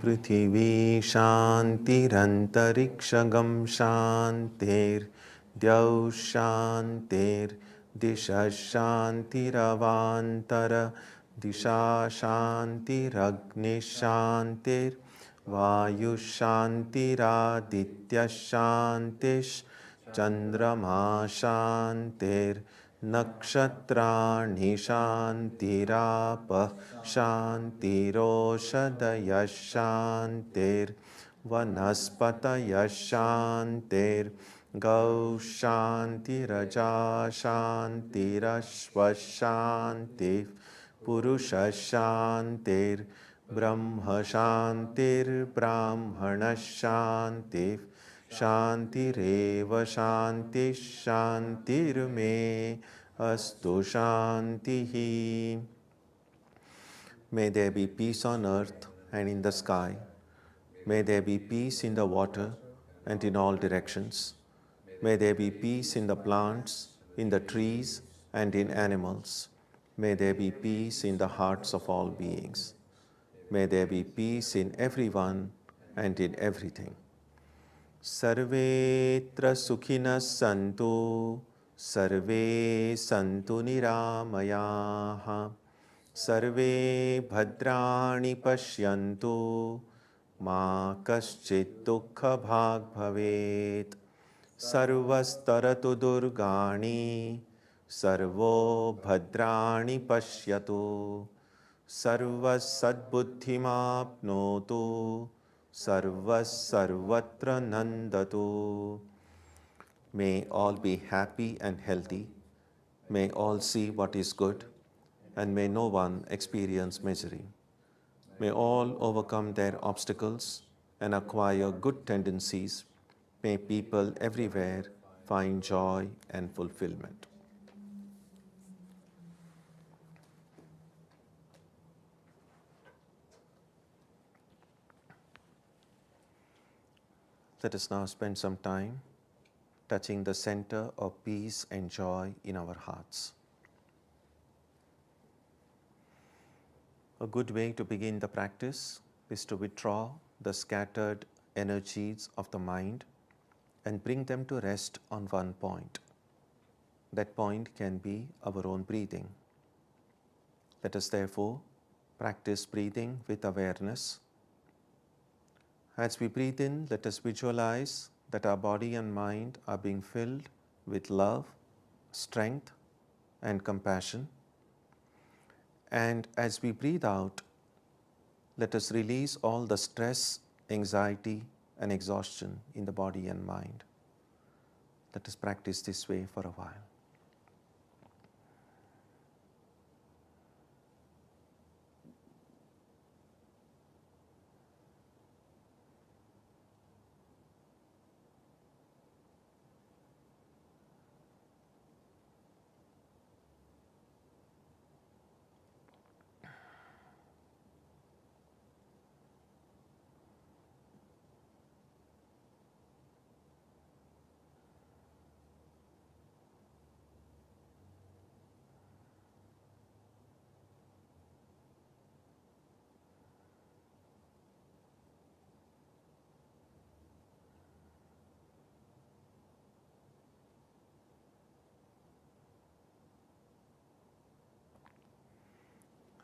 पृथिवी शान्तिरन्तरिक्षगं शान्तिर्द्यौ शान्तिर्दिशः शान्तिरवान्तर दिशा शान्तिरग्निः शान्तिर्वायुः शान्तिरादित्यः शान्तिश्चन्द्रमा शान्तिर्नक्षत्राणि शान्तिरापः शान्तिरोषधयः शान्तिर्वनस्पतयः शान्तिर्गौ शान्तिरजा शान्तिरश्वः शान्तिः पुरुषः शान्तिर्ब्रह्म शान्तिर्ब्राह्मणः शान्तिः शान्तिरेव शान्तिः शान्तिर्मे अस्तु शान्तिः. May there be peace on earth and in the sky. May there be peace in the water and in all directions. May there be peace in the plants, in the trees, and in animals. May there be peace in the hearts of all beings. May there be peace in everyone and in everything. Sarvetra sukhinas santu, sarve santu niramayaha. Sarve bhadrani pashyantu, ma kaschit dukkha bhag bhavet. Sarvastaratu durgani, sarvo bhadrani pashyatu. Sarvas sadbuddhimapnotu, sarvas sarvatra nandatu. May all be happy and healthy. May all see what is good, and may no one experience misery. May all overcome their obstacles and acquire good tendencies. May people everywhere find joy and fulfillment. Let us now spend some time touching the center of peace and joy in our hearts. A good way to begin the practice is to withdraw the scattered energies of the mind and bring them to rest on one point. That point can be our own breathing. Let us therefore practice breathing with awareness. As we breathe in, let us visualize that our body and mind are being filled with love, strength, and compassion. And as we breathe out, let us release all the stress, anxiety, and exhaustion in the body and mind. Let us practice this way for a while.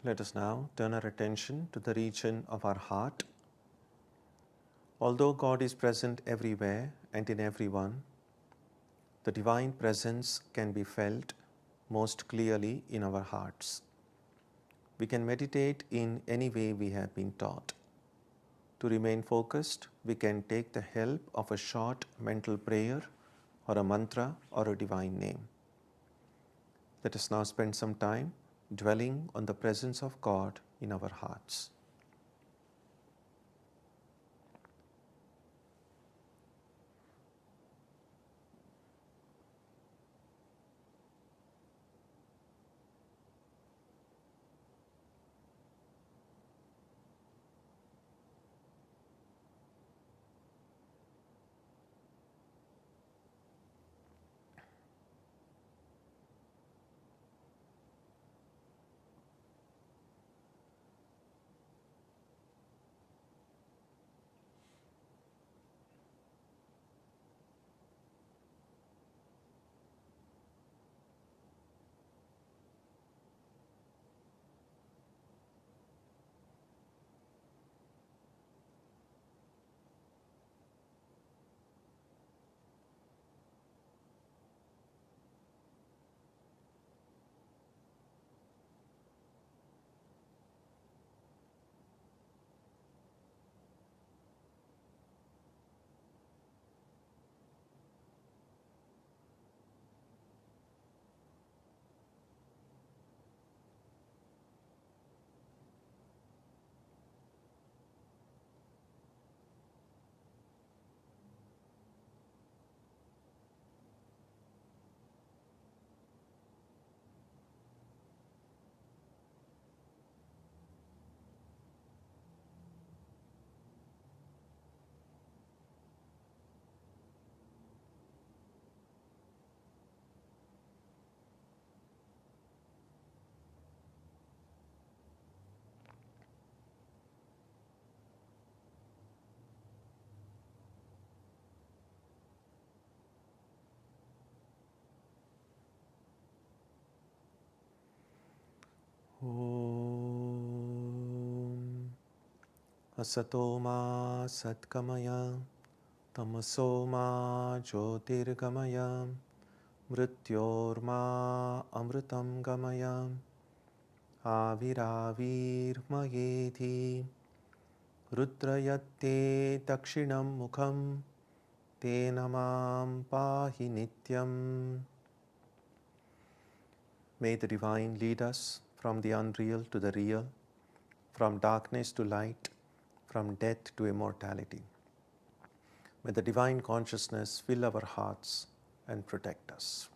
Let us now turn our attention to the region of our heart. Although God is present everywhere and in everyone, the divine presence can be felt most clearly in our hearts. We can meditate in any way we have been taught. To remain focused, we can take the help of a short mental prayer or a mantra or a divine name. Let us now spend some time dwelling on the presence of God in our hearts. Asato ma satkamaya, tamaso ma jyotirgamaya, mrityorma amritam gamaya, aviravirmayeti, rudrayatte dakshinam mukham, te namam pahi nityam. May the Divine lead us from the unreal to the real, from darkness to light, from death to immortality. May the Divine Consciousness fill our hearts and protect us.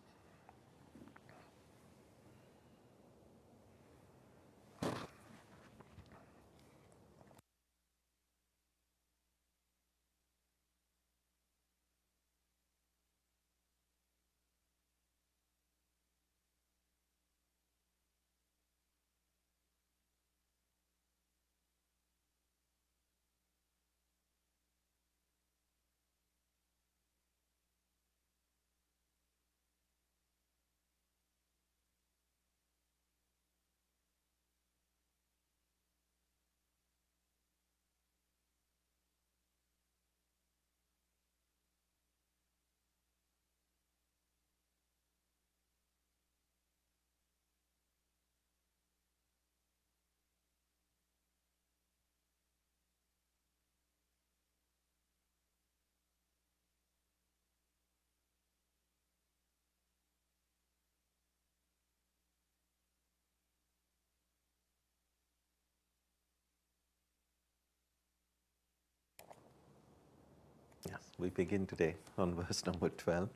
Yes, we begin today on verse number 12.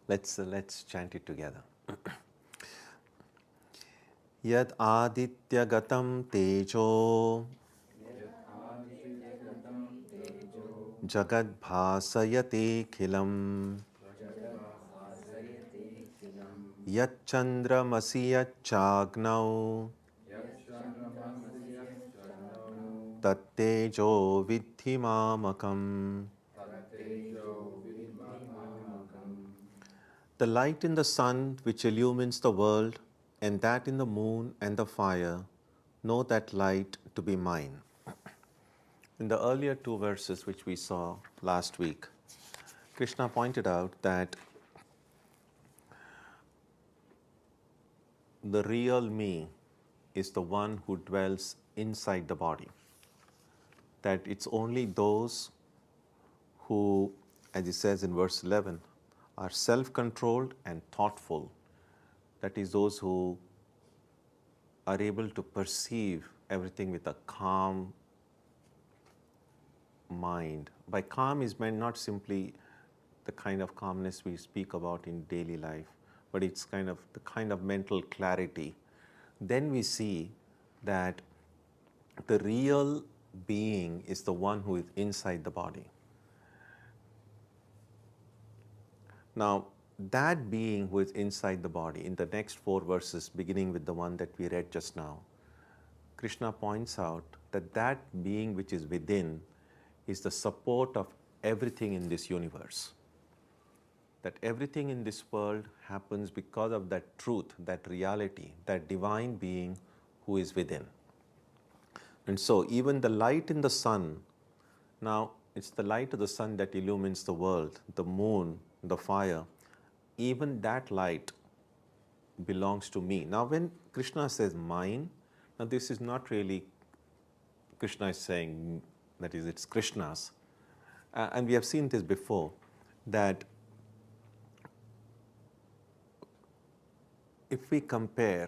Let's chant it together. Yad aditya gatam tejo jagad bhasayate khilam yat chandramasi yachagnav tat tejo vidhi mamakam. The light in the sun which illumines the world, and that in the moon and the fire, know that light to be mine. In the earlier two verses which we saw last week, Krishna pointed out that the real me is the one who dwells inside the body. That it's only those who, as he says in verse 11, are self-controlled and thoughtful. That is, those who are able to perceive everything with a calm mind. By calm is meant not simply the kind of calmness we speak about in daily life, but it's kind of the kind of mental clarity. Then we see that the real being is the one who is inside the body. Now, that being who is inside the body, in the next four verses, beginning with the one that we read just now, Krishna points out that that being which is within is the support of everything in this universe. That everything in this world happens because of that truth, that reality, that divine being who is within. And so even the light in the sun, now it's the light of the sun that illumines the world, the moon, the fire, even that light belongs to me. Now when Krishna says mine, now this is not really Krishna is saying, that is, it's Krishna's. And we have seen this before, that if we compare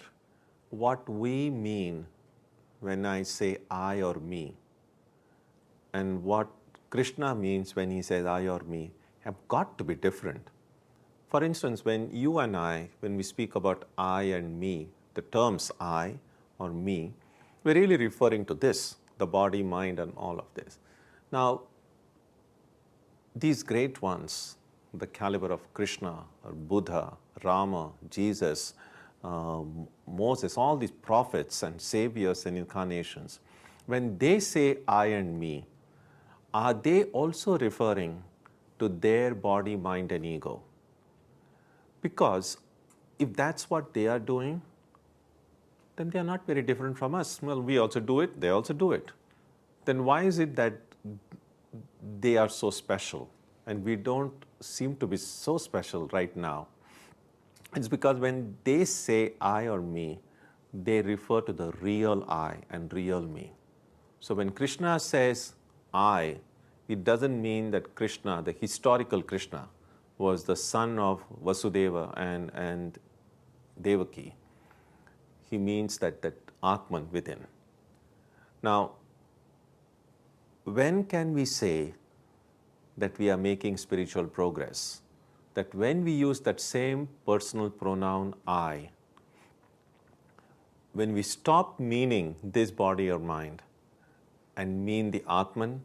what we mean when I say I or me, and what Krishna means when he says I or me, have got to be different. For instance, when you and I, when we speak about I and me, the terms I or me, we're really referring to this, the body, mind, and all of this. Now, these great ones, the caliber of Krishna, or Buddha, Rama, Jesus, Moses, all these prophets and saviors and incarnations, when they say I and me, are they also referring to their body, mind, and ego? Because if that's what they are doing, then they are not very different from us. Well, we also do it, they also do it. Then why is it that they are so special and we don't seem to be so special right now? It's because when they say I or me, they refer to the real I and real me. So when Krishna says I, it doesn't mean that Krishna, the historical Krishna, was the son of Vasudeva and Devaki. He means that Atman within. Now, when can we say that we are making spiritual progress? That when we use that same personal pronoun I, when we stop meaning this body or mind and mean the Atman,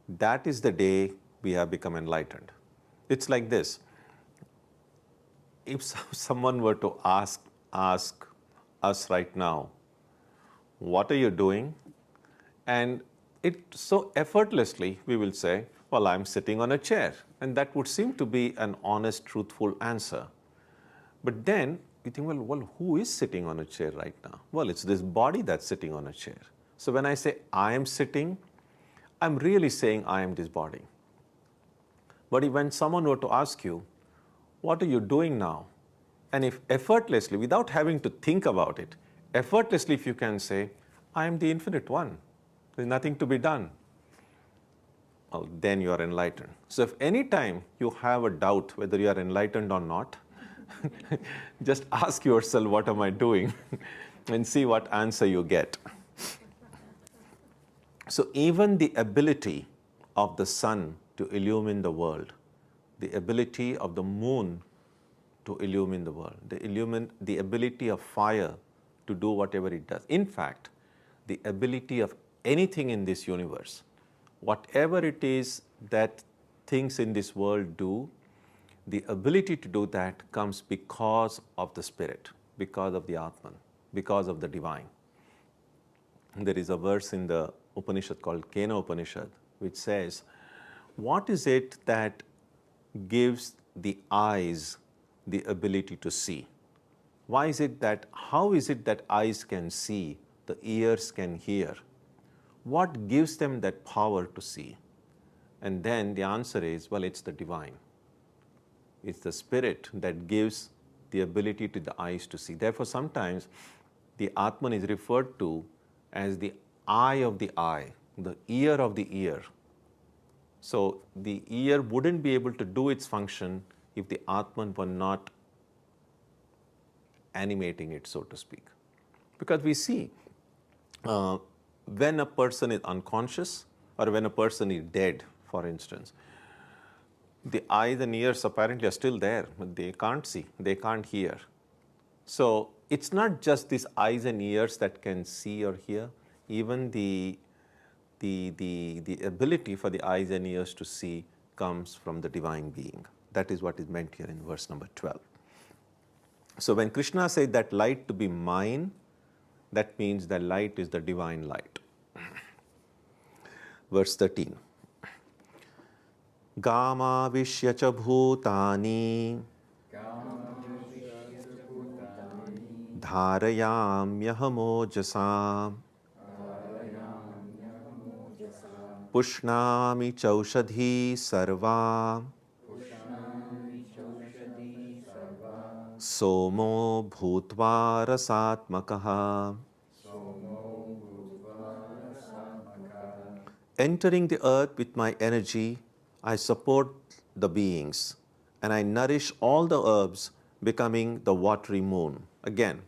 that is the day we have become enlightened. It's like this. If someone were to ask us right now, what are you doing? And it so effortlessly we will say, well, I'm sitting on a chair. And that would seem to be an honest, truthful answer. But then you think, well, who is sitting on a chair right now? Well, it's this body that's sitting on a chair. So when I say I am sitting, I'm really saying I am this body. But when someone were to ask you, what are you doing now? And if effortlessly, without having to think about it, effortlessly if you can say, I am the infinite one, there's nothing to be done, well, then you are enlightened. So if any time you have a doubt whether you are enlightened or not, just ask yourself, what am I doing? And see what answer you get. So even the ability of the sun to illumine the world, the ability of the moon to illumine the world, the ability of fire to do whatever it does. In fact, the ability of anything in this universe, whatever it is that things in this world do, the ability to do that comes because of the spirit, because of the Atman, because of the divine. There is a verse in the Upanishad called Kena Upanishad, which says, what is it that gives the eyes the ability to see? How is it that eyes can see, the ears can hear? What gives them that power to see? And then the answer is, well, it's the divine. It's the spirit that gives the ability to the eyes to see. Therefore, sometimes the Atman is referred to as the eye of the eye, the ear of the ear. So the ear wouldn't be able to do its function if the Atman were not animating it, so to speak. Because we see when a person is unconscious or when a person is dead, for instance, the eyes and ears apparently are still there, but they can't see, they can't hear. So it's not just these eyes and ears that can see or hear, even the ability for the eyes and ears to see comes from the divine being. That is what is meant here in verse number 12. So when Krishna said that light to be mine, that means that light is the divine light. Verse 13. Gama vishya bhutani dharayamyaham pushnami chaushadhi sarva somo bhutva rasatmakaha. Entering the earth with my energy, I support the beings, and I nourish all the herbs, becoming the watery moon. Again,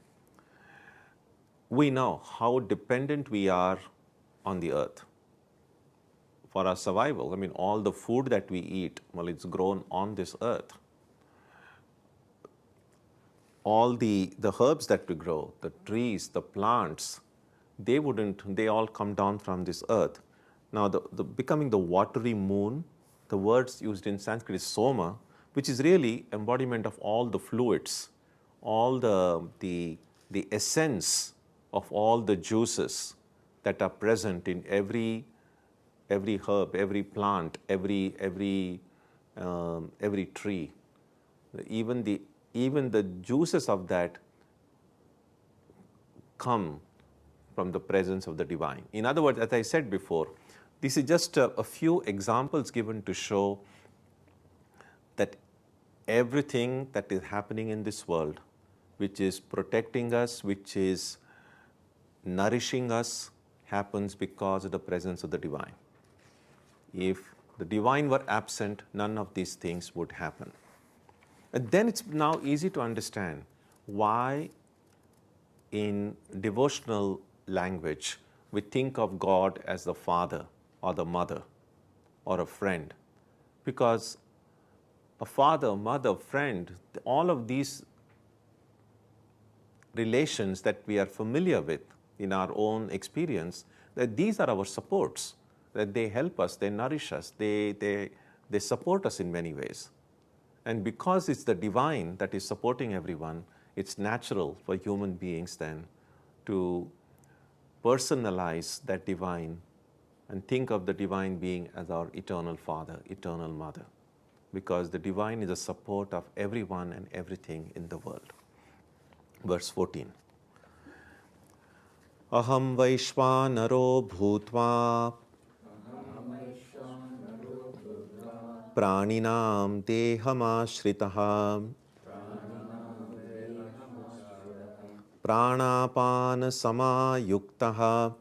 we know how dependent we are on the earth for our survival. I mean, all the food that we eat, well, it's grown on this earth. All the herbs that we grow, the trees, the plants, they all come down from this earth. Now, the becoming the watery moon, the words used in Sanskrit is soma, which is really embodiment of all the fluids, all the essence of all the juices that are present in every herb, every plant, every tree. Even the juices of that come from the presence of the divine. In other words, as I said before, this is just a few examples given to show that everything that is happening in this world, which is protecting us, which is nourishing us, happens because of the presence of the divine. If the divine were absent, none of these things would happen. And then it's now easy to understand why in devotional language we think of God as the father or the mother or a friend. Because a father, mother, friend, all of these relations that we are familiar with in our own experience, that these are our supports, that they help us, they nourish us, they support us in many ways. And because it's the divine that is supporting everyone, it's natural for human beings then to personalize that divine and think of the divine being as our eternal father, eternal mother, because the divine is a support of everyone and everything in the world. Verse 14. Aham Vaishvanaro Bhutva Praninam Dehamashritah Pranapana Samayuktah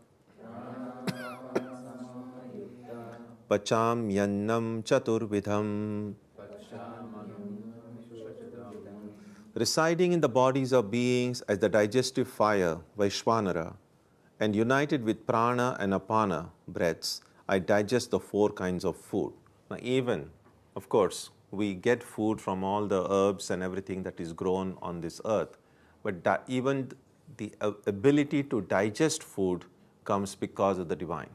Pachamyannam Chaturvidham. Residing in the bodies of beings as the digestive fire, Vaishvanara, and united with prana and apana, breaths, I digest the 4 kinds of food. Now even, of course, we get food from all the herbs and everything that is grown on this earth, but even the ability to digest food comes because of the divine.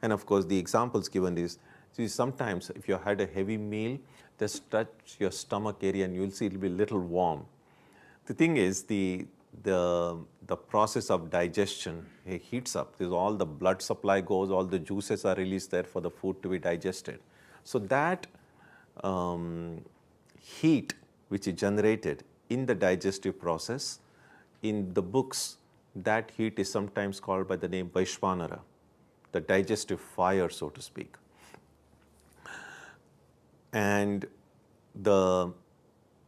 And of course, the examples given is, see, sometimes if you had a heavy meal, just touch your stomach area and you'll see it'll be a little warm. The thing is, the process of digestion heats up. There's all the blood supply goes, all the juices are released there for the food to be digested. So that heat which is generated in the digestive process, in the books, that heat is sometimes called by the name Vaishvanara, the digestive fire, so to speak. And the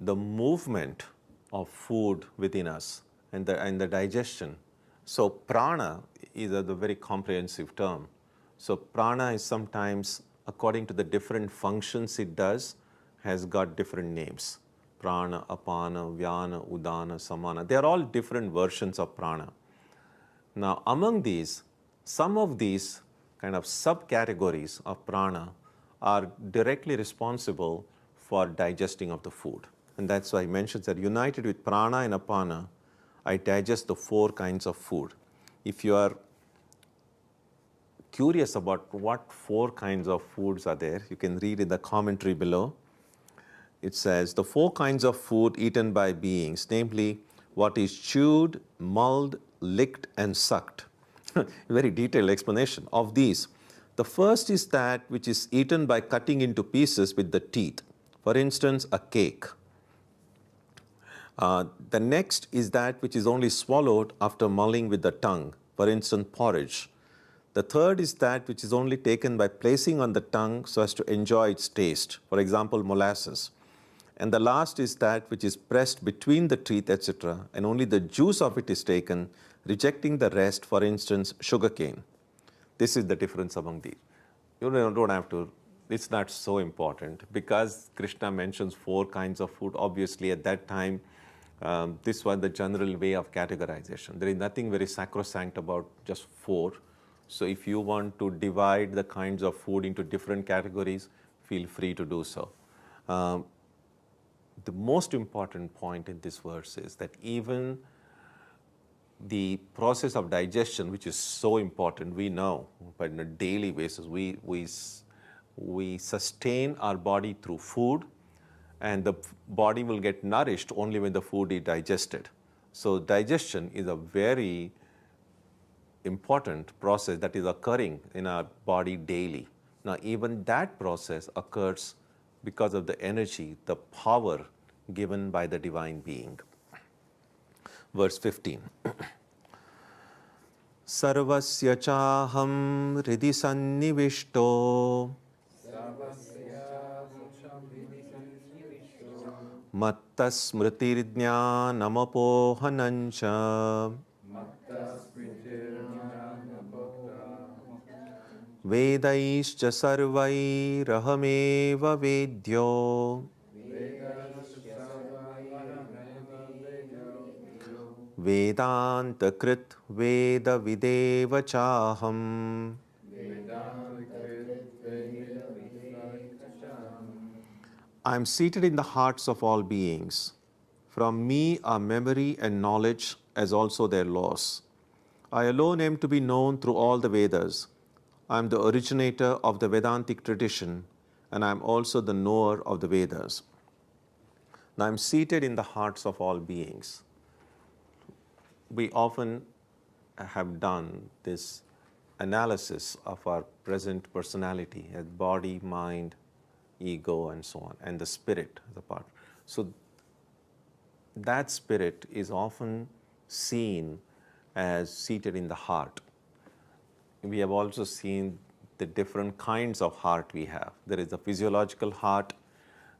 movement of food within us and the digestion. So prana is a very comprehensive term. So prana is sometimes, according to the different functions it does, has got different names. Prana, apana, vyana, udana, samana. They are all different versions of prana. Now among these, some of these kind of subcategories of prana are directly responsible for digesting of the food. And that's why I mentioned that united with prana and apana, I digest the 4 kinds of food. If you are curious about what 4 kinds of foods are there, you can read in the commentary below. It says, the 4 kinds of food eaten by beings, namely what is chewed, mulled, licked, and sucked. Very detailed explanation of these. The first is that which is eaten by cutting into pieces with the teeth. For instance, a cake. The next is that which is only swallowed after mulling with the tongue. For instance, porridge. The third is that which is only taken by placing on the tongue so as to enjoy its taste. For example, molasses. And the last is that which is pressed between the teeth, etc., and only the juice of it is taken, rejecting the rest, for instance, sugarcane. This is the difference among these. You don't have to, it's not so important. Because Krishna mentions 4 kinds of food, obviously at that time, this was the general way of categorization. There is nothing very sacrosanct about just 4. So if you want to divide the kinds of food into different categories, feel free to do so. The most important point in this verse is that even the process of digestion, which is so important, we know, but on a daily basis, we sustain our body through food, and the body will get nourished only when the food is digested. So digestion is a very important process that is occurring in our body daily. Now, even that process occurs because of the energy, the power given by the divine being. Verse 15. सर्वस्य चाहं हृदि सन्निविष्टो मत्तस्मृतिर्ज्ञानमपोहनं च वेदैश्च सर्वैरहमेव वेद्यो वेदान्तकृत् वेदविदेव चाहम्. I am seated in the hearts of all beings. From me are memory and knowledge as also their laws. I alone am to be known through all the Vedas. I am the originator of the Vedantic tradition, and I am also the knower of the Vedas. Now I am seated in the hearts of all beings. We often have done this analysis of our present personality as body, mind, ego, and so on, and the spirit as a part. So that spirit is often seen as seated in the heart. We have also seen the different kinds of heart we have. There is the physiological heart,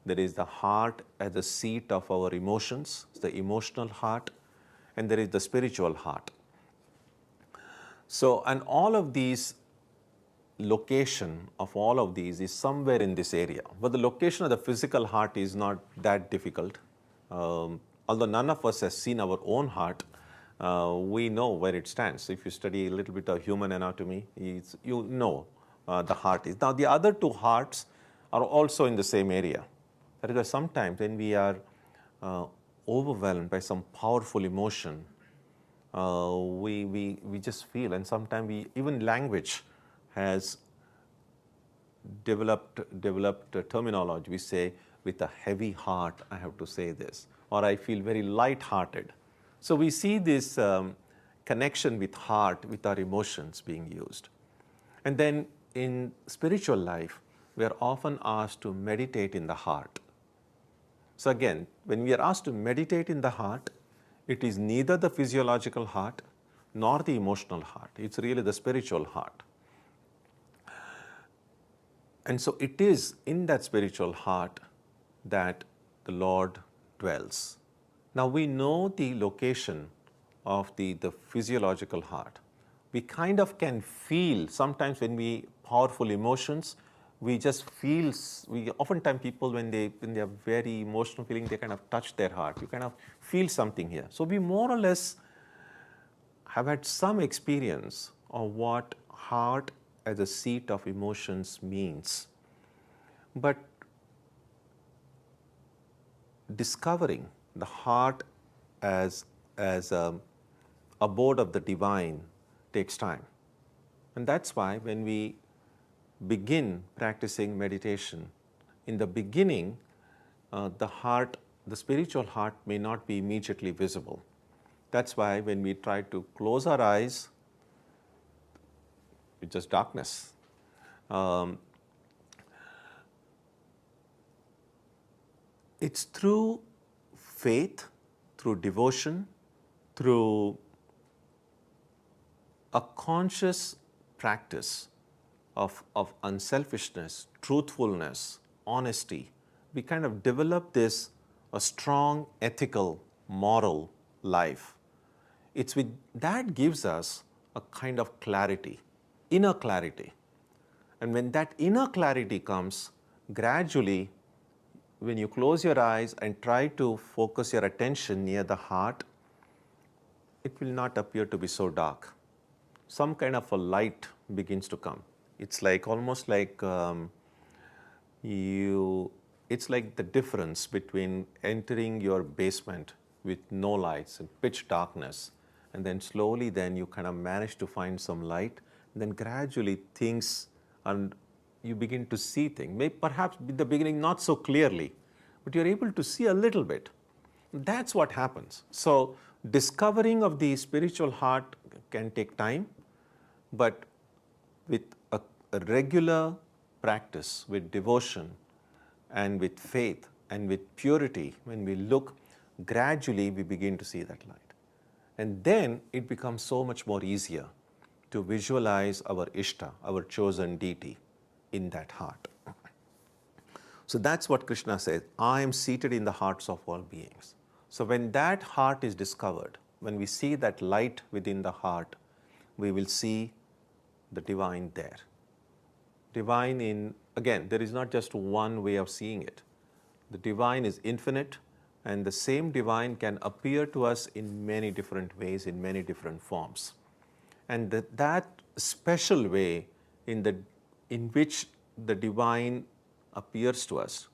there is the heart as the seat of our emotions, the emotional heart, and there is the spiritual heart. So, and all of these, location of all of these is somewhere in this area. But the location of the physical heart is not that difficult. Although none of us has seen our own heart, we know where it stands. If you study a little bit of human anatomy, you know the heart is. Now the other two hearts are also in the same area. That is why sometimes when we are overwhelmed by some powerful emotion, we just feel, and sometimes even language has developed terminology. We say, with a heavy heart, I have to say this, or I feel very light-hearted. So we see this connection with heart, with our emotions being used. And then in spiritual life, we are often asked to meditate in the heart. So again, when we are asked to meditate in the heart, it is neither the physiological heart nor the emotional heart. It's really the spiritual heart. And so it is in that spiritual heart that the Lord dwells. Now we know the location of the physiological heart. We kind of can feel sometimes when we powerful emotions, we just feel, oftentimes people when they are very emotional feeling, they kind of touch their heart. You kind of feel something here. So we more or less have had some experience of what heart as a seat of emotions means. But discovering the heart as a abode of the divine takes time. And that's why when we begin practicing meditation, in the beginning, the spiritual heart may not be immediately visible. That's why when we try to close our eyes, it's just darkness. It's through faith, through devotion, through a conscious practice of unselfishness, truthfulness, honesty. We kind of develop this a strong ethical, moral life. It's with that gives us a kind of clarity, inner clarity. And when that inner clarity comes, gradually, when you close your eyes and try to focus your attention near the heart, it will not appear to be so dark. Some kind of a light begins to come. It's like almost like it's like the difference between entering your basement with no lights and pitch darkness, and then slowly then you kind of manage to find some light, and then gradually things, and you begin to see things. Perhaps in the beginning not so clearly, but you're able to see a little bit. That's what happens. So discovering of the spiritual heart can take time, but with a regular practice, with devotion and with faith and with purity, when we look, gradually we begin to see that light. And then it becomes so much more easier. to visualize our Ishta, our chosen deity, in that heart. So that's what Krishna says, I am seated in the hearts of all beings. So when that heart is discovered, when we see that light within the heart, we will see the divine there. Divine in, again, there is not just one way of seeing it. The divine is infinite, and the same divine can appear to us in many different ways, in many different forms. And that special way in which the divine appears to us,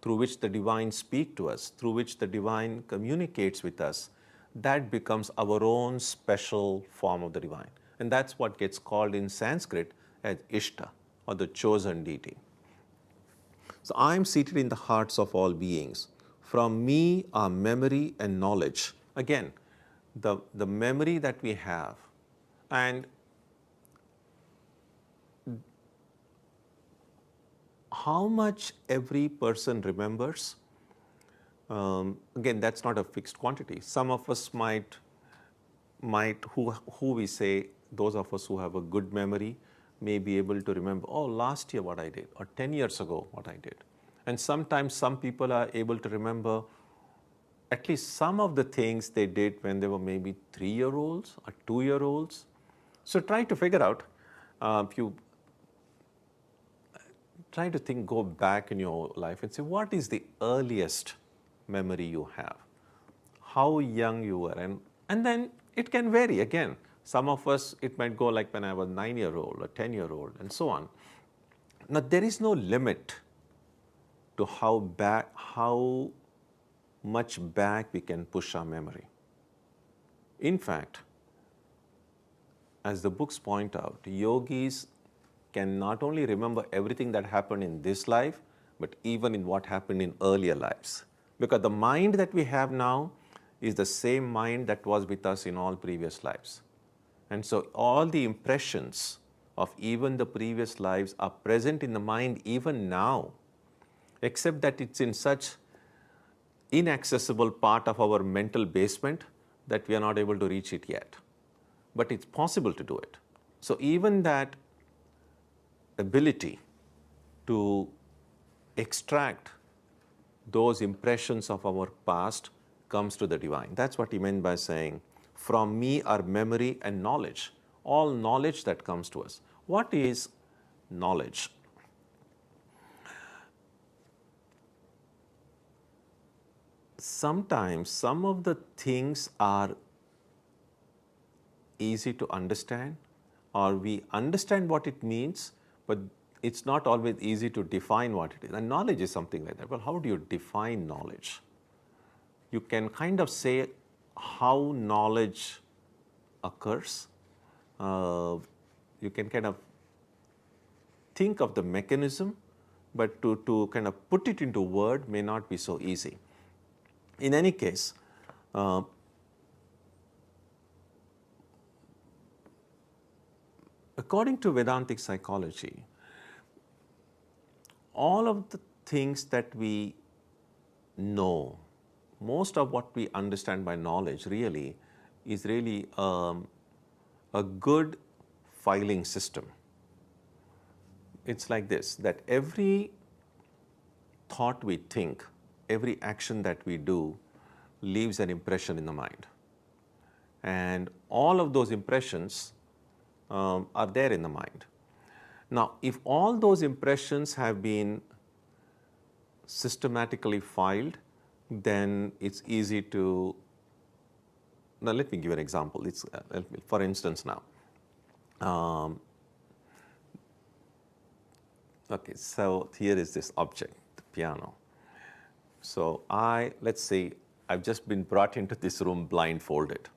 through which the divine speaks to us, through which the divine communicates with us, that becomes our own special form of the divine. And that's what gets called in Sanskrit as Ishta, or the chosen deity. So I am seated in the hearts of all beings. From me are memory and knowledge. Again, the memory that we have, and how much every person remembers, again, that's not a fixed quantity. Some of us might who we say, those of us who have a good memory may be able to remember, oh, last year what I did, or 10 years ago what I did. And sometimes some people are able to remember at least some of the things they did when they were maybe 3-year-olds or 2-year-olds. So try to figure out, if you try to think, go back in your life and say, what is the earliest memory you have? How young you were? And then it can vary again. Some of us, it might go like when I was 9-year-old or 10-year-old and so on. Now, there is no limit to how much back we can push our memory. In fact, as the books point out, yogis can not only remember everything that happened in this life, but even in what happened in earlier lives. Because the mind that we have now is the same mind that was with us in all previous lives. And so all the impressions of even the previous lives are present in the mind even now, except that it's in such inaccessible part of our mental basement that we are not able to reach it yet. But it's possible to do it. So even that ability to extract those impressions of our past comes to the divine. That's what he meant by saying, from me are memory and knowledge, all knowledge that comes to us. What is knowledge? Sometimes some of the things are easy to understand, or we understand what it means, but it's not always easy to define what it is. And knowledge is something like that. Well, how do you define knowledge? You can kind of say how knowledge occurs. You can kind of think of the mechanism, but to kind of put it into word may not be so easy. In any case, according to Vedantic psychology, all of the things that we know, most of what we understand by knowledge really is really a good filing system. It's like this, that every thought we think, every action that we do leaves an impression in the mind. And all of those impressions are there in the mind. Now, if all those impressions have been systematically filed, then it's easy to, now let me give an example. It's, for instance now, okay, so here is this object, the piano. So let's say I've just been brought into this room blindfolded,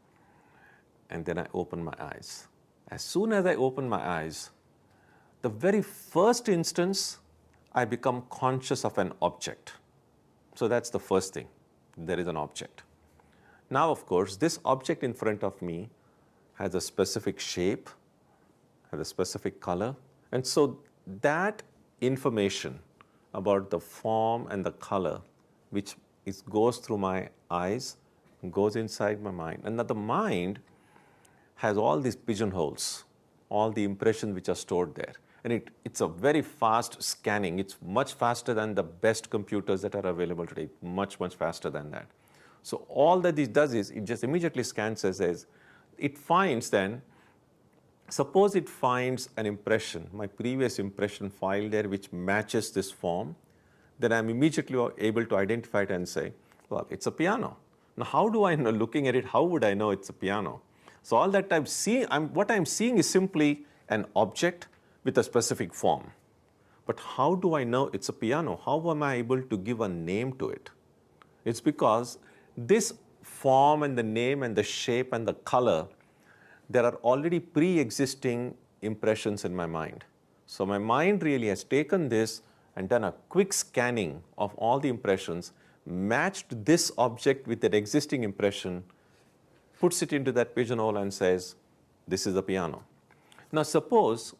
and then I open my eyes. As soon as I open my eyes, the very first instance, I become conscious of an object. So that's the first thing. There is an object. Now, of course, this object in front of me has a specific shape, has a specific color. And so that information about the form and the color, which goes through my eyes, goes inside my mind. And that the mind has all these pigeonholes, all the impressions which are stored there. And it's a very fast scanning. It's much faster than the best computers that are available today, much, much faster than that. So all that this does is it just immediately scans as it finds then, suppose it finds an impression, my previous impression file there which matches this form, then I'm immediately able to identify it and say, well, it's a piano. Now, how do I know, looking at it, how would I know it's a piano? So all that I'm seeing, what I'm seeing is simply an object with a specific form. But how do I know it's a piano? How am I able to give a name to it? It's because this form and the name and the shape and the color, there are already pre-existing impressions in my mind. So my mind really has taken this and done a quick scanning of all the impressions, matched this object with that existing impression, puts it into that pigeonhole and says, this is a piano. Now suppose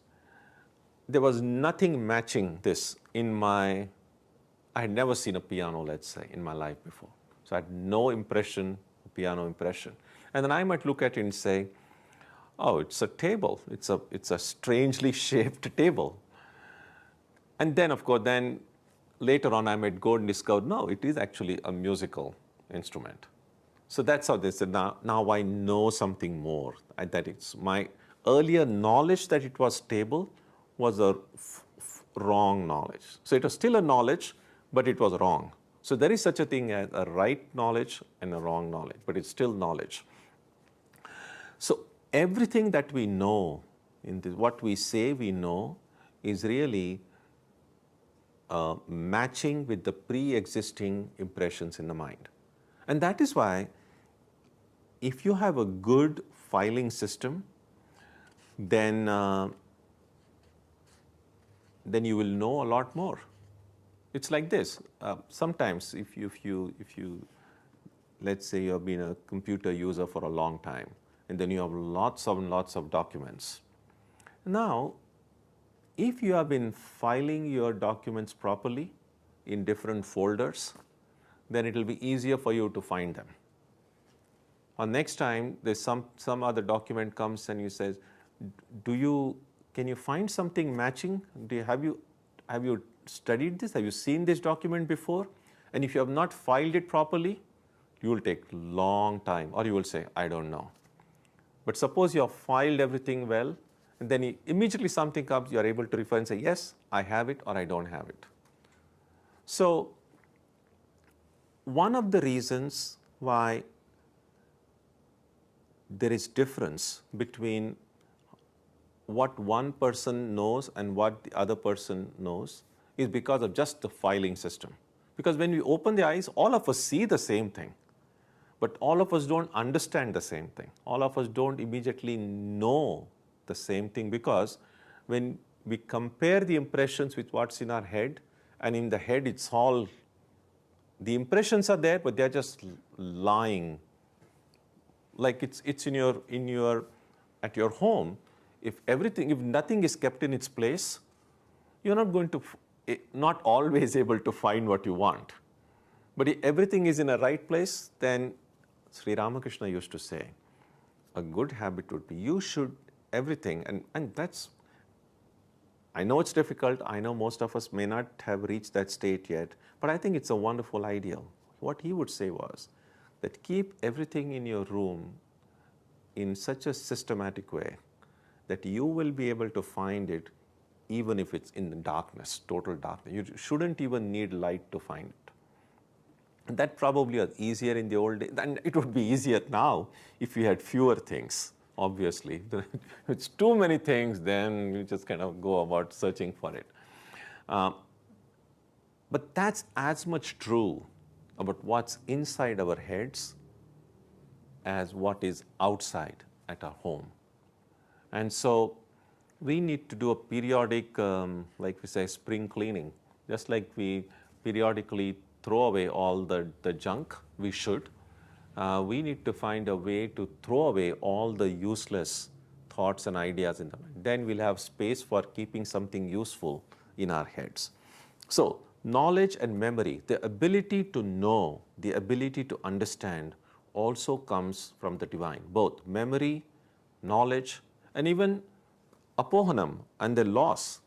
there was nothing matching this I had never seen a piano, let's say, in my life before. So I had no impression, piano impression. And then I might look at it and say, oh, it's a table. It's a strangely shaped table. And then, of course, later on I might go and discover, no, it is actually a musical instrument. So that's how they said, now I know something more. That it's my earlier knowledge that it was stable was a wrong knowledge. So it was still a knowledge, but it was wrong. So there is such a thing as a right knowledge and a wrong knowledge, but it's still knowledge. So everything that we know, what we say we know, is really matching with the pre-existing impressions in the mind. And that is why if you have a good filing system, then you will know a lot more. It's like this. Sometimes if you, let's say you have been a computer user for a long time, and then you have lots of documents. Now, if you have been filing your documents properly in different folders, then it will be easier for you to find them. Or next time there's some other document comes and you says, can you find something matching? Have you studied this? Have you seen this document before? And if you have not filed it properly, you will take long time, or you will say, I don't know. But suppose you have filed everything well, and then immediately something comes, you are able to refer and say, yes, I have it or I don't have it. So one of the reasons why there is difference between what one person knows and what the other person knows is because of just the filing system. Because when we open the eyes, all of us see the same thing, but all of us don't understand the same thing. All of us don't immediately know the same thing, because when we compare the impressions with what's in our head, and in the head it's all, the impressions are there, but they're just lying. Like it's at your home. If nothing is kept in its place, you're not always able to find what you want. But if everything is in a right place, then Sri Ramakrishna used to say, a good habit would be, you should everything, and that's, I know it's difficult, I know most of us may not have reached that state yet, but I think it's a wonderful ideal. What he would say was that keep everything in your room in such a systematic way that you will be able to find it even if it's in the darkness, total darkness. You shouldn't even need light to find it. And that probably was easier in the old days, and it would be easier now if we had fewer things, obviously. It's too many things, then you just kind of go about searching for it. But that's as much true about what's inside our heads as what is outside at our home. And so we need to do a periodic, like we say, spring cleaning. Just like we periodically throw away all the junk, we should. We need to find a way to throw away all the useless thoughts and ideas in the mind. Then we'll have space for keeping something useful in our heads. So knowledge and memory, the ability to know, the ability to understand, also comes from the divine. Both memory, knowledge, and even apohanam and the loss,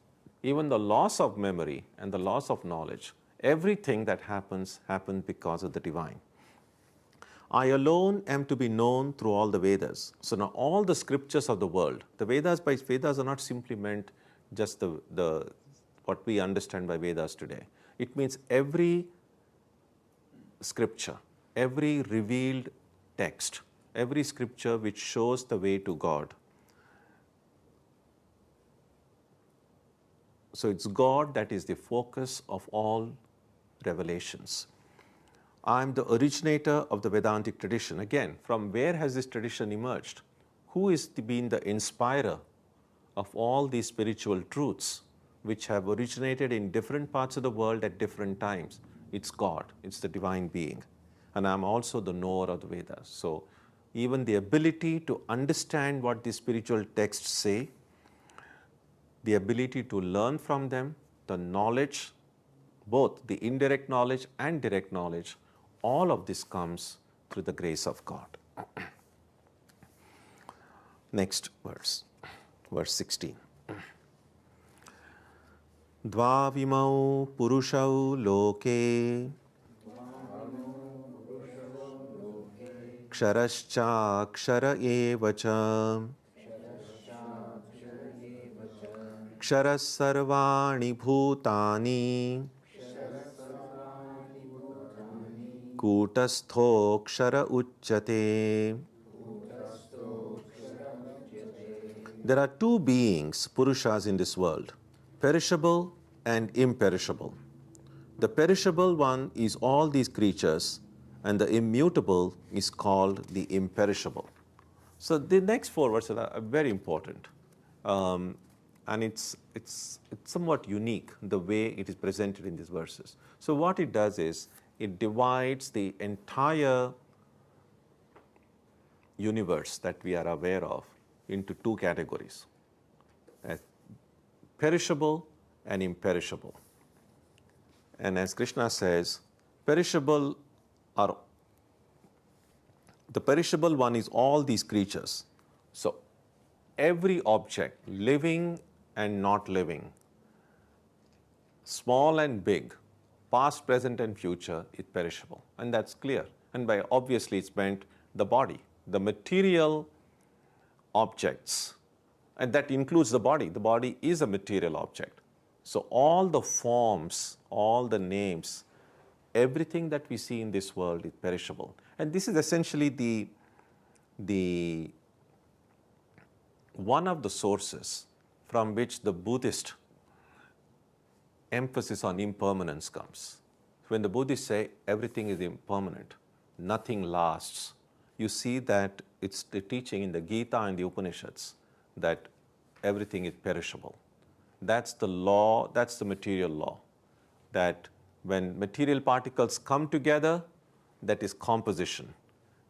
even the loss of memory and the loss of knowledge, everything that happens because of the divine. I alone am to be known through all the Vedas. So now all the scriptures of the world, the Vedas by Vedas are not simply meant just the what we understand by Vedas today. It means every scripture, every revealed text, every scripture which shows the way to God. So it's God that is the focus of all revelations. I'm the originator of the Vedantic tradition. Again, from where has this tradition emerged? Who is been the inspirer of all these spiritual truths which have originated in different parts of the world at different times? It's God, it's the divine being. And I'm also the knower of the Vedas. So even the ability to understand what the spiritual texts say, the ability to learn from them, the knowledge, both the indirect knowledge and direct knowledge, all of this comes through the grace of God. Next verse, verse 16. Dvavimau purushau loke ksharascha kshara evacha ksharas sarvani bhutani kutastho kshara uchyate. There are two beings, Purushas, in this world, perishable and imperishable. The perishable one is all these creatures, and the immutable is called the imperishable. So the next four verses are very important. And it's somewhat unique, the way it is presented in these verses. So what it does is, it divides the entire universe that we are aware of into two categories, perishable and imperishable. And as Krishna says, the perishable one is all these creatures. So every object, living and not living, small and big, past, present and future, is perishable. And that's clear. And by obviously it's meant the body, the material objects, and that includes the body. The body is a material object. So all the forms, all the names, everything that we see in this world is perishable. And this is essentially the one of the sources from which the Buddhist emphasis on impermanence comes. When the Buddhists say everything is impermanent, nothing lasts, you see that it's the teaching in the GITA and the Upanishads that everything is perishable. That's the law, that's the material law, that when material particles come together, that is composition.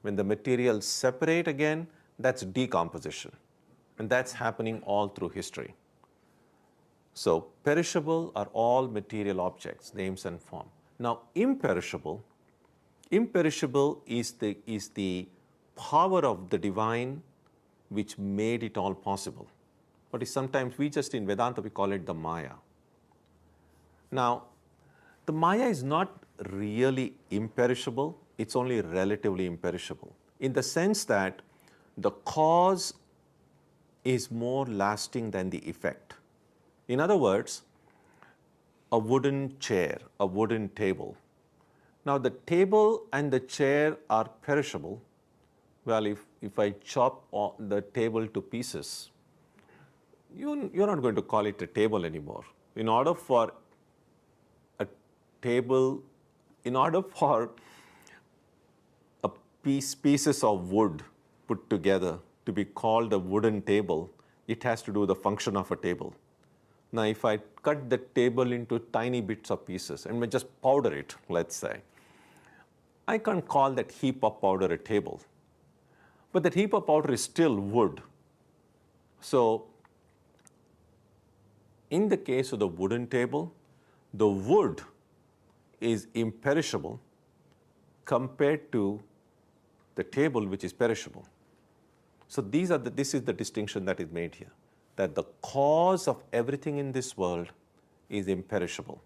When the materials separate again, that's decomposition. And that's happening all through history. So perishable are all material objects, names and form. Now imperishable is the power of the divine which made it all possible. But sometimes we just in Vedanta we call it the Maya. Now the Maya is not really imperishable, it's only relatively imperishable in the sense that the cause is more lasting than the effect. In other words, a wooden chair, a wooden table. Now the table and the chair are perishable. Well, if I chop the table to pieces, you're not going to call it a table anymore. In order for a pieces of wood put together to be called a wooden table, it has to do the function of a table. Now, if I cut the table into tiny bits of pieces and we just powder it, let's say, I can't call that heap of powder a table. But that heap of powder is still wood. So, in the case of the wooden table, the wood is imperishable compared to the table which is perishable. So this is the distinction that is made here. that the cause of everything in this world is imperishable,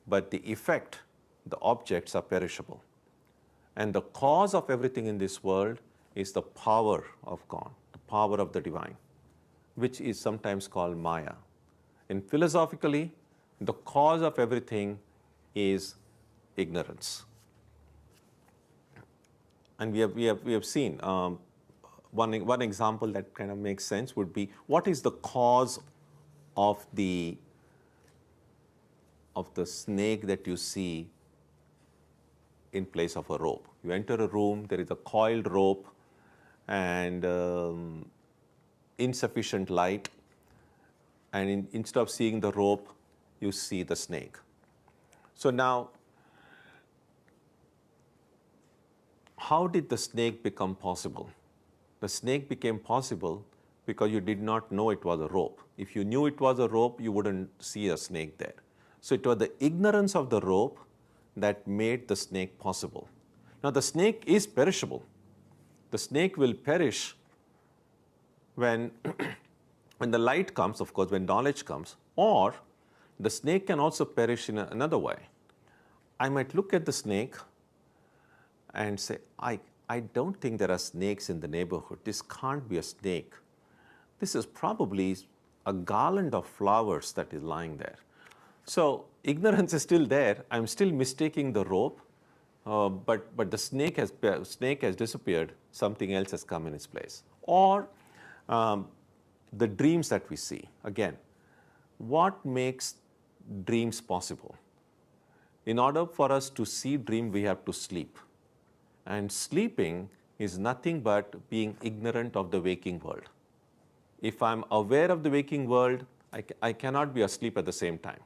but the effect, the objects are perishable. And the cause of everything in this world is the power of God, the power of the divine, which is sometimes called Maya. And philosophically, the cause of everything is ignorance. And we have seen one example that kind of makes sense would be, what is the cause of the snake that you see in place of a rope? You enter a room, there is a coiled rope and insufficient light, and instead of seeing the rope, you see the snake. So now, how did the snake become possible? The snake became possible because you did not know it was a rope. If you knew it was a rope, you wouldn't see a snake there. So it was the ignorance of the rope that made the snake possible. Now the snake is perishable. The snake will perish when, when the light comes, of course, when knowledge comes, or the snake can also perish in another way. I might look at the snake and say, I don't think there are snakes in the neighborhood. This can't be a snake. This is probably a garland of flowers that is lying there. So ignorance is still there. I'm still mistaking the rope, but the snake has disappeared. Something else has come in its place. Or the dreams that we see. Again, what makes dreams possible? In order for us to see dream, we have to sleep. And sleeping is nothing but being ignorant of the waking world. If I'm aware of the waking world, I cannot be asleep at the same time.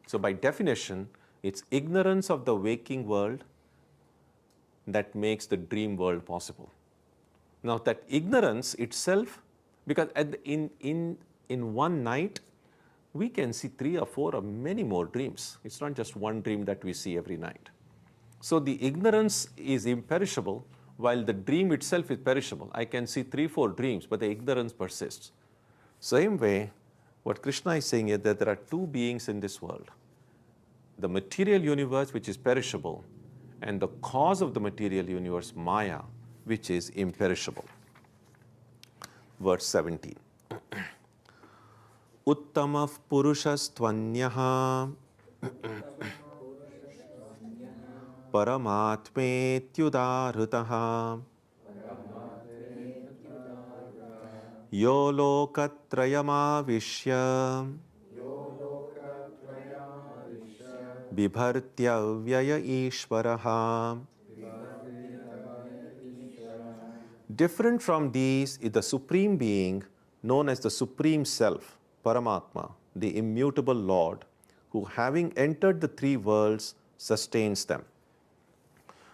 So by definition, it's ignorance of the waking world that makes the dream world possible. Now that ignorance itself, because in one night, we can see 3 or 4 or many more dreams. It's not just one dream that we see every night. So the ignorance is imperishable, while the dream itself is perishable. I can see 3, 4 dreams, but the ignorance persists. Same way, what Krishna is saying is that there are 2 beings in this world. The material universe, which is perishable, and the cause of the material universe, Maya, which is imperishable. Verse 17. Uttamav purushastvanyah paramatmetyudarhutah yo lokatrayamavishya bibhartya vyaya ishvaraha. Different from these is the Supreme Being known as the Supreme Self, Paramatma, the immutable Lord, who having entered the 3 worlds sustains them.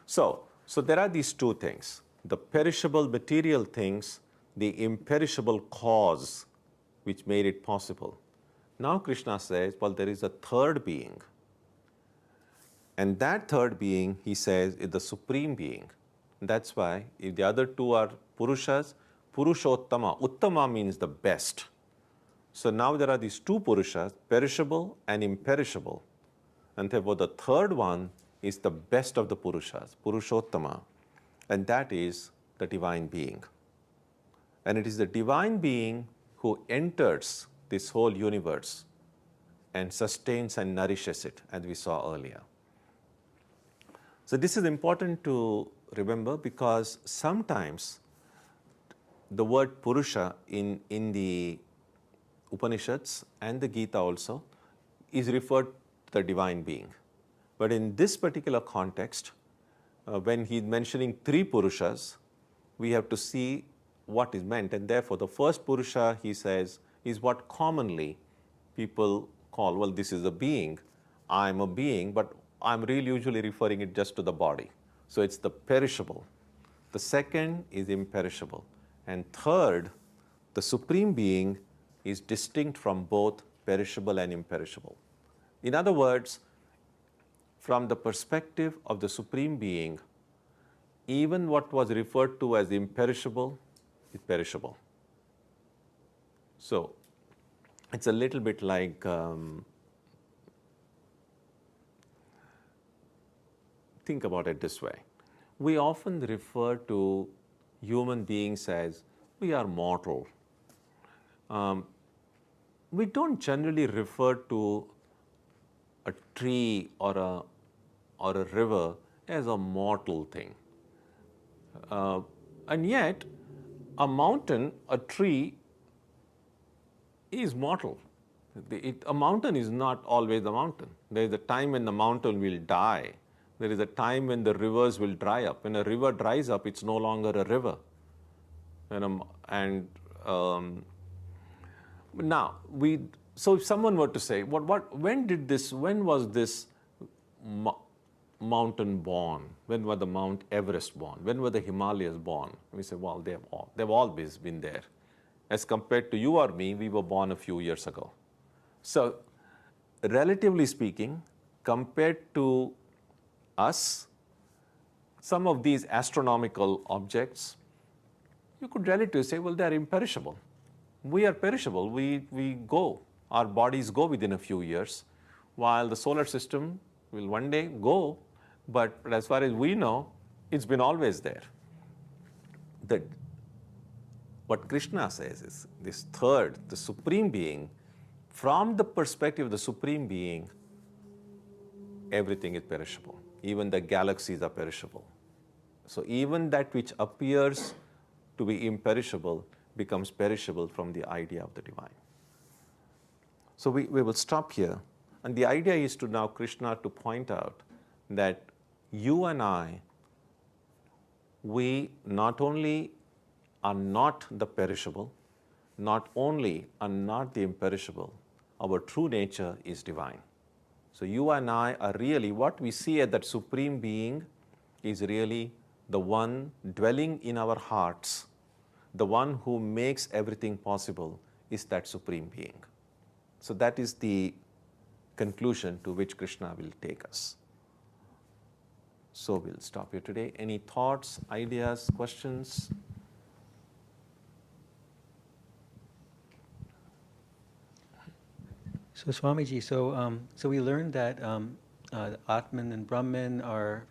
So there are these 2 things, the perishable material things, the imperishable cause which made it possible. Now Krishna says, well, there is a 3rd being. And that 3rd being, he says, is the Supreme Being. That's why if the other 2 are Purushas, Purushottama, Uttama means the best. So now there are these 2 Purushas, perishable and imperishable. And therefore the 3rd one is the best of the Purushas, Purushottama. And that is the Divine Being. And it is the Divine Being who enters this whole universe and sustains and nourishes it, as we saw earlier. So this is important to remember, because sometimes the word Purusha in the Upanishads and the Gita also is referred to the Divine Being. But in this particular context, when he's mentioning 3 Purushas, we have to see what is meant. And therefore, the first Purusha, he says, is what commonly people call, well, this is a being. I'm a being, but I'm really usually referring it just to the body. So it's the perishable. The second is imperishable. And third, the Supreme Being is distinct from both perishable and imperishable. In other words, from the perspective of the Supreme Being, even what was referred to as imperishable is perishable. So it's a little bit like think about it this way. We often refer to human beings as we are mortal. We don't generally refer to a tree or a river as a mortal thing. And yet, a mountain, a tree is mortal. A mountain is not always a mountain. There is a time when the mountain will die. There is a time when the rivers will dry up. When a river dries up, it's no longer a river. Now, so if someone were to say, when was this mountain born? When was the Mount Everest born? When were the Himalayas born? We say, well, they've always been there. As compared to you or me, we were born a few years ago. So, relatively speaking, compared to us, some of these astronomical objects, you could relatively say, well, they're imperishable. We are perishable. We go. Our bodies go within a few years, while the solar system will one day go, but as far as we know, it's been always there. What Krishna says is this third, the Supreme Being, from the perspective of the Supreme Being, everything is perishable. Even the galaxies are perishable. So even that which appears to be imperishable becomes perishable from the idea of the divine. So we will stop here. And the idea is to now Krishna to point out that you and I, we not only are not the perishable, not only are not the imperishable, our true nature is divine. So you and I are really, what we see as that Supreme Being is really the one dwelling in our hearts, the one who makes everything possible is that Supreme Being. So that is the conclusion to which Krishna will take us. So we'll stop here today. Any thoughts, ideas, questions? So Swamiji, so we learned that Atman and Brahman are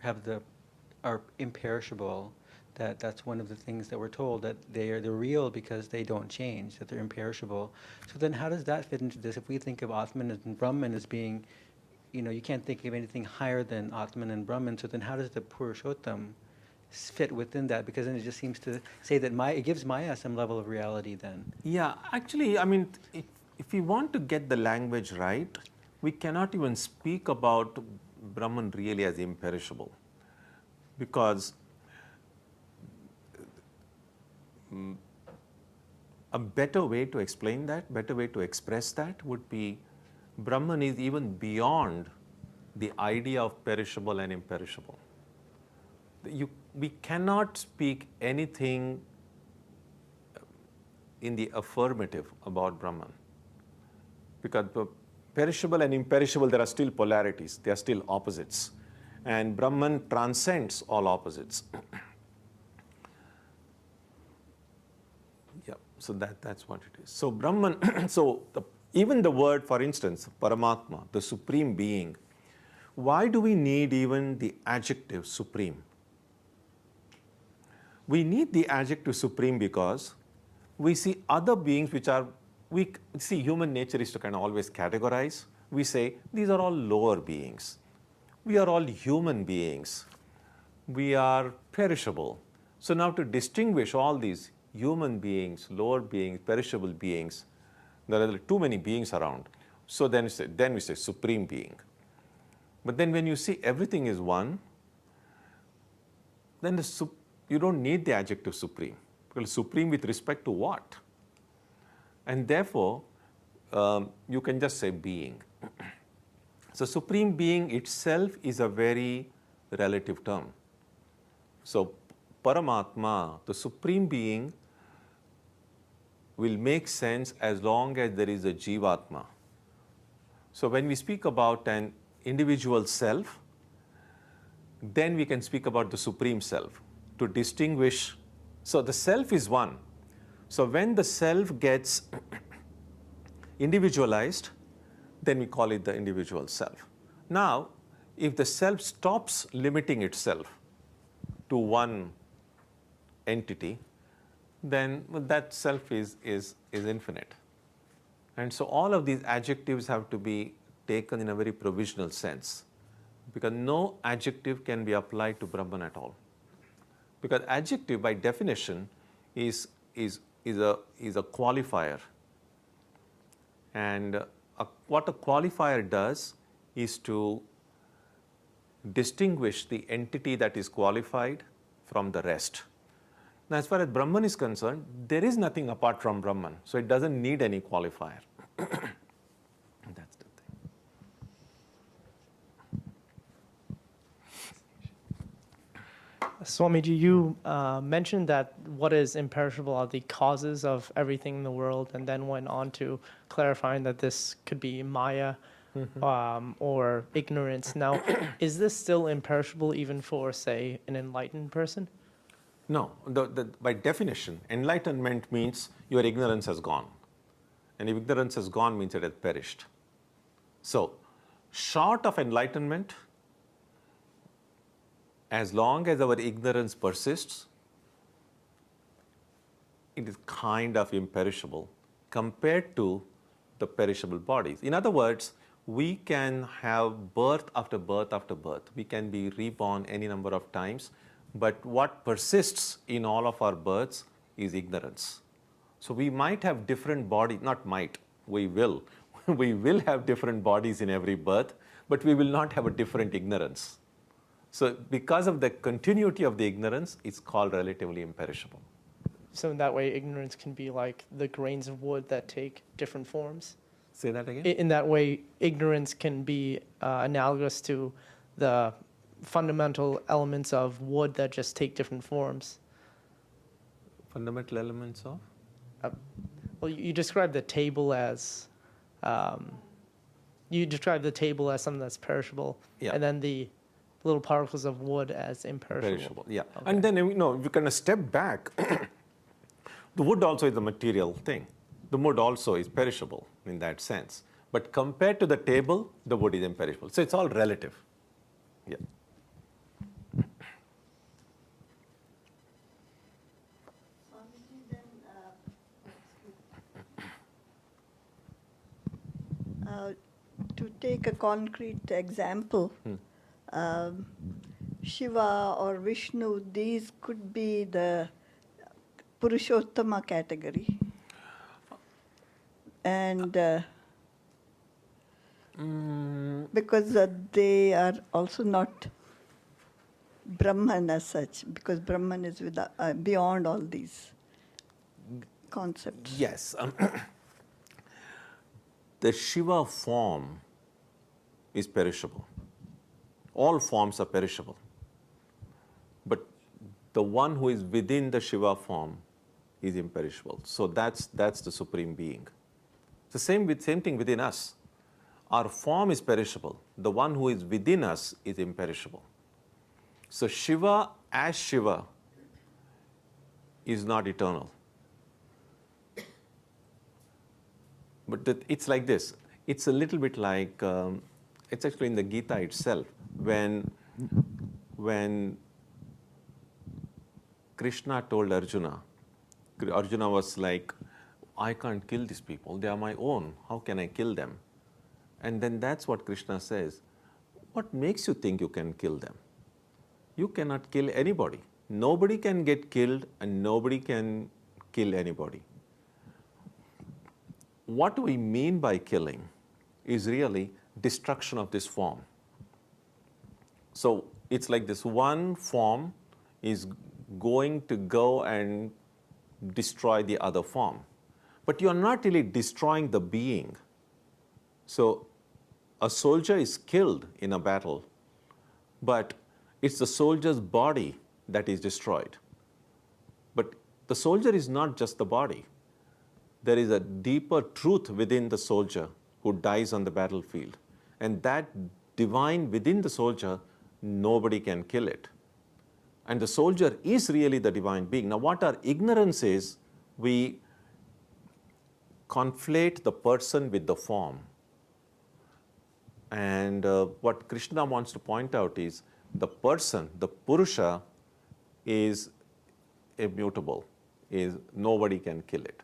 imperishable. That's one of the things that we're told, that they're real because they don't change, that they're imperishable. So then how does that fit into this? If we think of Atman and Brahman as being, you can't think of anything higher than Atman and Brahman, so then how does the Purushottam fit within that? Because then it just seems to say that it gives Maya some level of reality then. Yeah, actually, I mean, if we want to get the language right, we cannot even speak about Brahman really as imperishable, because a better way to explain that, better way to express that would be Brahman is even beyond the idea of perishable and imperishable. We cannot speak anything in the affirmative about Brahman, because perishable and imperishable, there are still polarities, they are still opposites, and Brahman transcends all opposites. Yeah, so that's what it is. So Brahman, even the word, for instance, Paramatma, the Supreme Being, why do we need even the adjective supreme? We need the adjective supreme because we see other beings which are, we see human nature is to kind of always categorize. We say, these are all lower beings. We are all human beings. We are perishable. So now to distinguish all these human beings, lower beings, perishable beings, there are too many beings around. So then we say Supreme Being. But then when you see everything is one, then you don't need the adjective supreme. Because supreme with respect to what? And therefore, you can just say being. So Supreme Being itself is a very relative term. So Paramatma, the Supreme Being, will make sense as long as there is a Jivatma. So when we speak about an individual self, then we can speak about the Supreme Self to distinguish. So the self is one. So when the self gets individualized, then we call it the individual self. Now, if the self stops limiting itself to one entity, then that self is infinite. And so all of these adjectives have to be taken in a very provisional sense, because no adjective can be applied to Brahman at all. Because adjective by definition is a qualifier. And what a qualifier does is to distinguish the entity that is qualified from the rest. Now, as far as Brahman is concerned, there is nothing apart from Brahman, so it doesn't need any qualifier. That's the thing. Swamiji, you mentioned that what is imperishable are the causes of everything in the world, and then went on to clarifying that this could be Maya or ignorance. Now, is this still imperishable even for, say, an enlightened person? No, by definition, enlightenment means your ignorance has gone. And if ignorance has gone, means it has perished. So, short of enlightenment, as long as our ignorance persists, it is kind of imperishable compared to the perishable bodies. In other words, we can have birth after birth after birth. We can be reborn any number of times, but what persists in all of our births is ignorance. So we might have different bodies, not might, we will. We will have different bodies in every birth, but we will not have a different ignorance. So because of the continuity of the ignorance, it's called relatively imperishable. So in that way, ignorance can be like the grains of wood that take different forms? Say that again? In that way, ignorance can be analogous to the fundamental elements of wood that just take different forms. Fundamental elements of? Well, you describe the table as something that's perishable, Yeah. and then the little particles of wood as imperishable. Perishable, yeah. Okay. And then, if you kind of step back, the wood also is a material thing. The wood also is perishable in that sense. But compared to the table, the wood is imperishable. So it's all relative. Yeah. To take a concrete example, Shiva or Vishnu, these could be the Purushottama category. And because they are also not Brahman as such, because Brahman is beyond all these concepts. Yes. The Shiva form is perishable. All forms are perishable. But the one who is within the Shiva form is imperishable. So that's the Supreme Being. The same thing within us. Our form is perishable. The one who is within us is imperishable. So Shiva as Shiva is not eternal. But it's like this. It's a little bit like, it's actually in the Gita itself, when Krishna told Arjuna was like, I can't kill these people. They are my own. How can I kill them? And then that's what Krishna says. What makes you think you can kill them? You cannot kill anybody. Nobody can get killed and nobody can kill anybody. What we mean by killing is really destruction of this form. So it's like this one form is going to go and destroy the other form. But you're not really destroying the being. So a soldier is killed in a battle, but it's the soldier's body that is destroyed. But the soldier is not just the body. There is a deeper truth within the soldier who dies on the battlefield. And that divine within the soldier, nobody can kill it. And the soldier is really the divine being. Now, what our ignorance is, we conflate the person with the form. And what Krishna wants to point out is the person, the Purusha, is immutable, is nobody can kill it.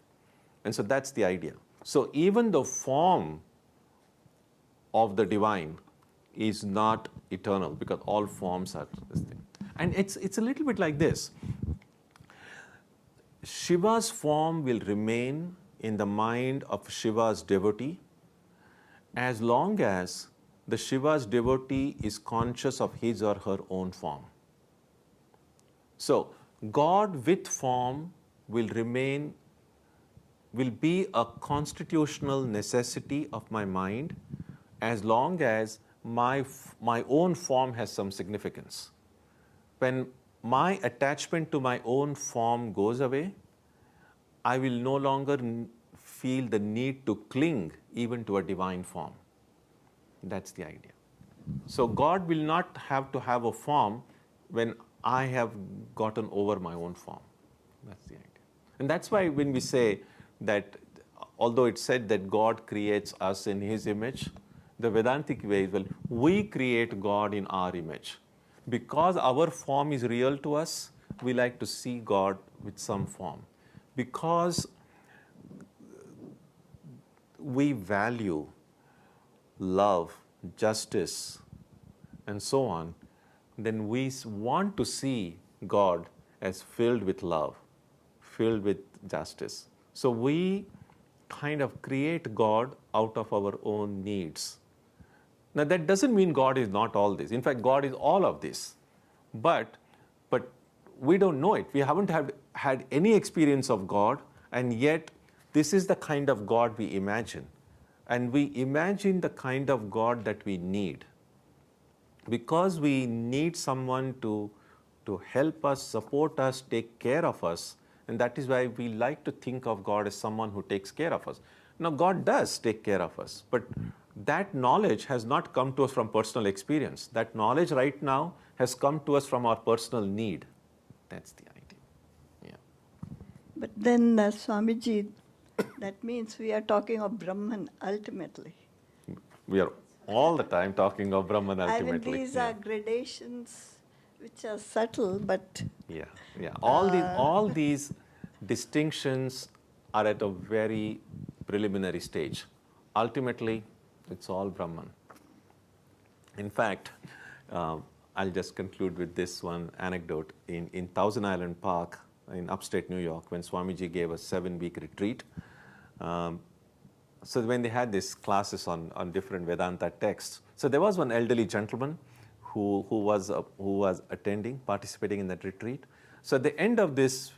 And so that's the idea. So even the form of the divine is not eternal, because all forms are this thing. And it's a little bit like this. Shiva's form will remain in the mind of Shiva's devotee as long as the Shiva's devotee is conscious of his or her own form. So God with form will remain, will be a constitutional necessity of my mind as long as my own form has some significance. When my attachment to my own form goes away, I will no longer feel the need to cling even to a divine form. That's the idea. So God will not have to have a form when I have gotten over my own form. That's the idea. And that's why when we say that, although it's said that God creates us in His image, the Vedantic way is, well, we create God in our image. Because our form is real to us, we like to see God with some form. Because we value love, justice, and so on, then we want to see God as filled with love, filled with justice. So we kind of create God out of our own needs. Now that doesn't mean God is not all this. In fact, God is all of this. But we don't know it. We haven't had any experience of God, and yet this is the kind of God we imagine. And we imagine the kind of God that we need. Because we need someone to help us, support us, take care of us, and that is why we like to think of God as someone who takes care of us. Now, God does take care of us, but that knowledge has not come to us from personal experience. That knowledge right now has come to us from our personal need. That's the idea. Yeah. But then, Swamiji, that means we are talking of Brahman ultimately. We are all the time talking of Brahman ultimately. I mean, these are gradations which are subtle, but... Yeah. All these distinctions are at a very preliminary stage. Ultimately, it's all Brahman. In fact, I'll just conclude with this one anecdote. In Thousand Island Park in upstate New York, when Swamiji gave a 7-week retreat, so when they had these classes on different Vedanta texts, so there was one elderly gentleman who was attending, participating in that retreat. So at the end of this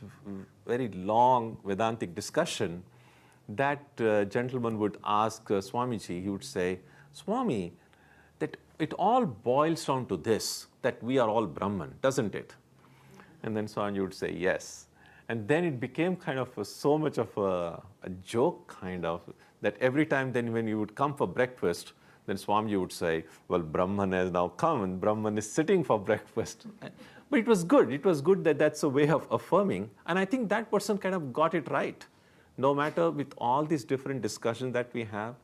very long Vedantic discussion, that gentleman would ask Swamiji, he would say, Swami, that it all boils down to this, that we are all Brahman, doesn't it? And then Swamiji would say, yes. And then it became kind of so much of a joke, kind of, that every time then when you would come for breakfast, then Swamiji would say, well, Brahman has now come and Brahman is sitting for breakfast. But it was good. It was good that that's a way of affirming. And I think that person kind of got it right. No matter with all these different discussions that we have,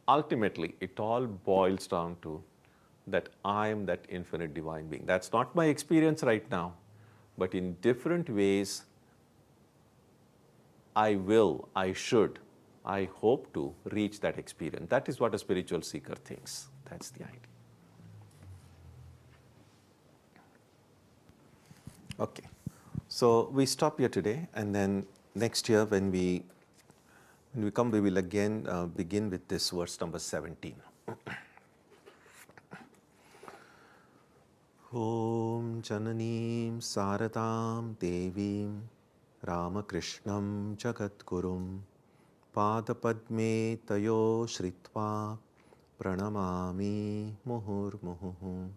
ultimately it all boils down to that I am that infinite divine being. That's not my experience right now, but in different ways, I should, I hope to reach that experience. That is what a spiritual seeker thinks. That's the idea. Okay, so we stop here today, and then next year when we come, we will again begin with this verse number 17. Om Jananim Saradam Devim Ramakrishnam Jagatgurum Padapadme Tayo Shritva Pranamami Muhurmuhu.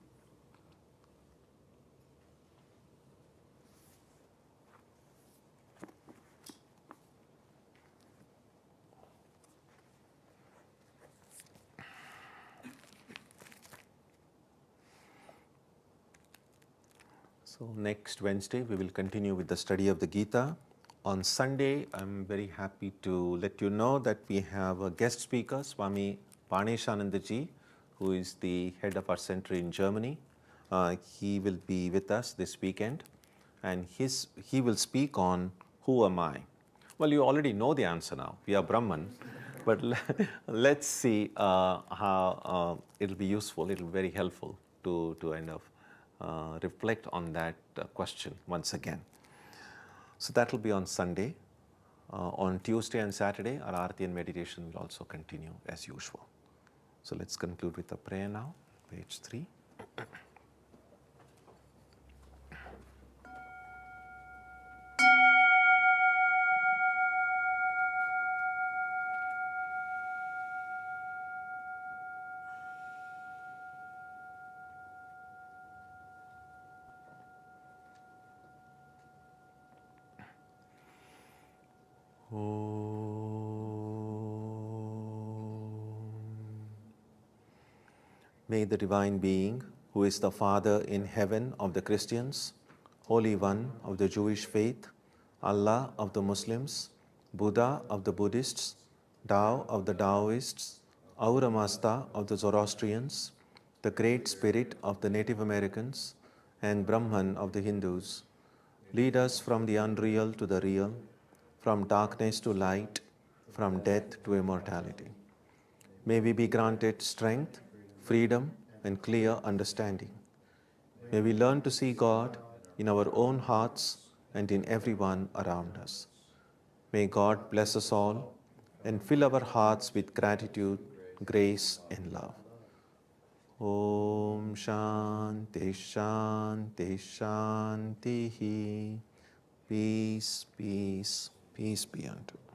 So next Wednesday we will continue with the study of the Gita On Sunday, I'm very happy to let you know that we have a guest speaker, Swami Paneshanandaji, who is the head of our center in Germany. He will be with us this weekend, and he will speak on who am I? Well, you already know the answer now. We are Brahman. But let's see how it'll be useful, it'll be very helpful to kind of reflect on that question once again. So that will be on Sunday. On Tuesday and Saturday, our Aarti and meditation will also continue as usual. So let's conclude with a prayer now, page 3. May the Divine Being, who is the Father in heaven of the Christians, Holy One of the Jewish faith, Allah of the Muslims, Buddha of the Buddhists, Tao of the Taoists, Ahura Mazda of the Zoroastrians, the Great Spirit of the Native Americans, and Brahman of the Hindus, lead us from the unreal to the real, from darkness to light, from death to immortality. May we be granted strength, freedom, and clear understanding. May we learn to see God in our own hearts and in everyone around us. May God bless us all and fill our hearts with gratitude, grace, and love. Om Shanti Shanti Shanti. Peace, peace, peace be unto you.